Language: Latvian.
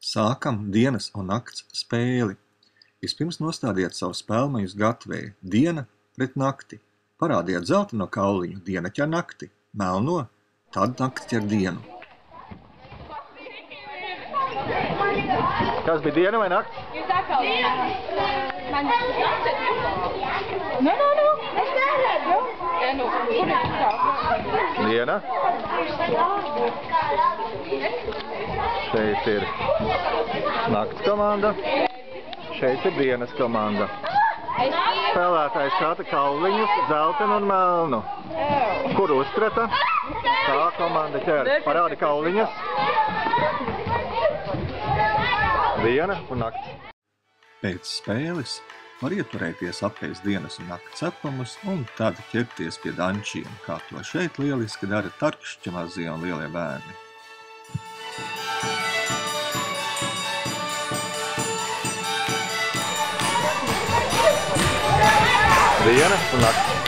Sākam dienas un nakts spēli. Vispirms nostādiet savu spēlmaņus gatavē. Diena pret nakti. Parādiet zeltaino kauliņu, diena ķer nakti. Melno, tad nakts ķer dienu. Kas bija diena vai nakts? Jūs atkal Nu. Es neredzu. Kur ir tā? Diena. Šeit ir nakts komanda. Šeit ir dienas komanda. Spēlētājs skata kauliņus, zeltainu un melnu. Kur uztrata? Tā komanda ķer. Parādi kauliņus. Diena un nakts. Pēc spēles var ieturēties apēst dienas un nakts cepumus un tad ķerties pie dančiem, kā to šeit lieliski dara tarkšķi mazie un lielie bērni. Diena un nakts.